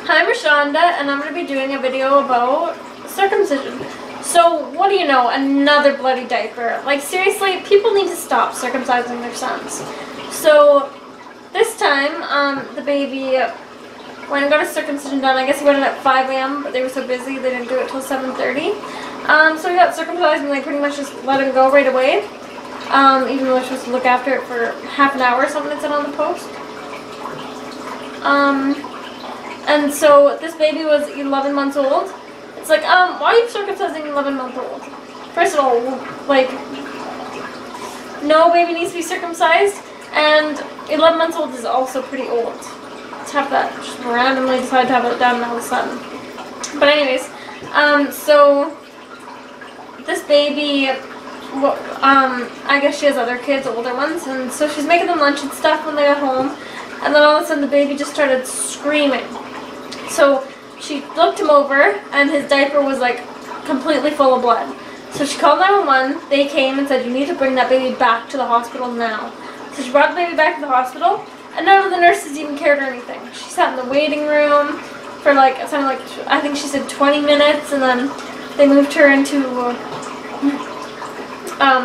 Hi, I'm Rashonda, and I'm going to be doing a video about circumcision. So, what do you know? Another bloody diaper. Like, seriously, people need to stop circumcising their sons. So, this time, the baby went and got his circumcision done. I guess he went in at 5 a.m., but they were so busy they didn't do it till 7:30. So he got circumcised and they pretty much just let him go right away. Even though I was supposed to look after it for half an hour or something, it said on the post. And so this baby was 11 months old. It's like, why are you circumcising 11-month-old? First of all, like, no baby needs to be circumcised, and 11 months old is also pretty old. To have that, just randomly decide to have it done all of a sudden. But anyways, so this baby, I guess she has other kids, older ones, and so she's making them lunch and stuff when they got home, and then all of a sudden the baby just started screaming. So she looked him over, and his diaper was like completely full of blood. So she called 911. They came and said, you need to bring that baby back to the hospital now. So she brought the baby back to the hospital, and none of the nurses even cared or anything. She sat in the waiting room for like, it sounded like, I think she said 20 minutes, and then they moved her into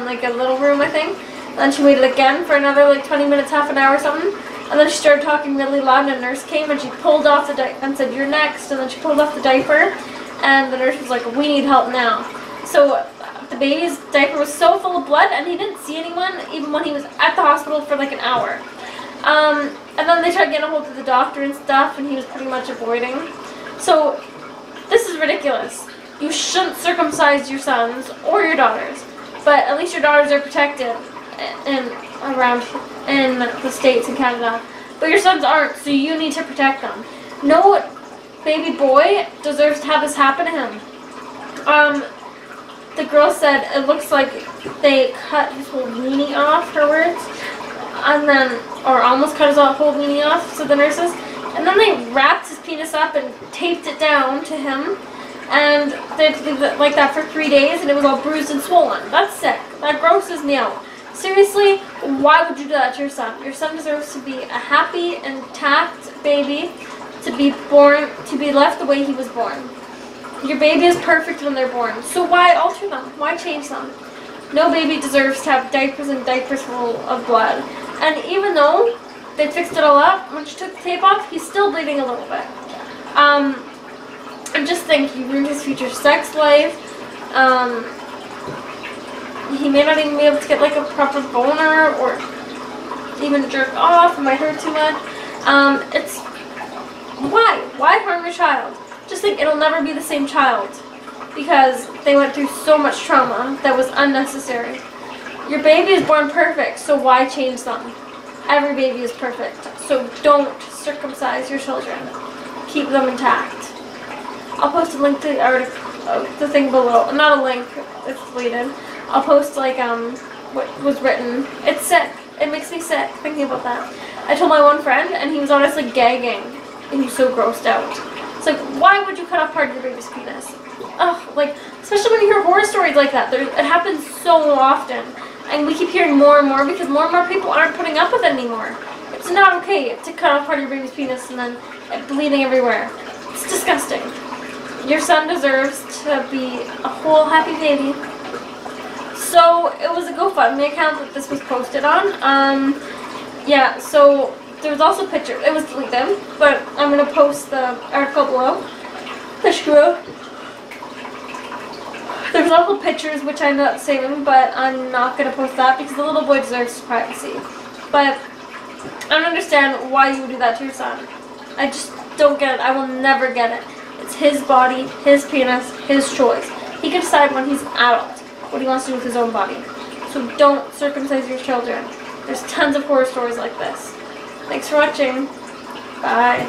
like a little room, I think. And then she waited again for another like 20 minutes, half an hour or something. And then she started talking really loud, and a nurse came and she pulled off the diaper and said, you're next. And then she pulled off the diaper, and the nurse was like, we need help now. So the baby's diaper was so full of blood, and he didn't see anyone even when he was at the hospital for like an hour. And then they tried getting a hold of the doctor and stuff, and he was pretty much avoiding. So this is ridiculous. You shouldn't circumcise your sons or your daughters, but at least your daughters are protected around in the States and Canada, but your sons aren't, so you need to protect them. No baby boy deserves to have this happen to him. The girl said it looks like they cut his whole weenie off, her words, and then, or almost cut his whole weenie off, so the nurses, and then they wrapped his penis up and taped it down to him, and they did it like that for 3 days, and it was all bruised and swollen. That's sick. That grosses me out. Seriously, why would you do that to your son? Your son deserves to be a happy, intact baby, to be born, to be left the way he was born. Your baby is perfect when they're born, so why alter them? Why change them? No baby deserves to have diapers and diapers full of blood. And even though they fixed it all up, when she took the tape off, he's still bleeding a little bit. And just think, you ruined his future sex life. He may not even be able to get like a proper boner or even jerk off. It might hurt too much. It's why harm your child? Just think, it'll never be the same child because they went through so much trauma that was unnecessary. Your baby is born perfect, so why change them? Every baby is perfect, so don't circumcise your children. Keep them intact. I'll post a link to the article, the thing below. Not a link, it's deleted. I'll post like what was written. It's sick. It makes me sick thinking about that. I told my one friend, and he was honestly gagging. And he was so grossed out. It's like, why would you cut off part of your baby's penis? Ugh, like, especially when you hear horror stories like that. It happens so often. And we keep hearing more and more because more and more people aren't putting up with it anymore. It's not okay to cut off part of your baby's penis and then it bleeding everywhere. It's disgusting. Your son deserves to be a whole happy baby. So it was a GoFundMe account that this was posted on. Yeah, so there was also pictures. It was deleted, but I'm going to post the article below. There was also pictures which I ended up saving, but I'm not going to post that because the little boy deserves his privacy. But I don't understand why you would do that to your son. I just don't get it. I will never get it. It's his body, his penis, his choice. He can decide when he's an adult what he wants to do with his own body. So don't circumcise your children. There's tons of horror stories like this. Thanks for watching. Bye.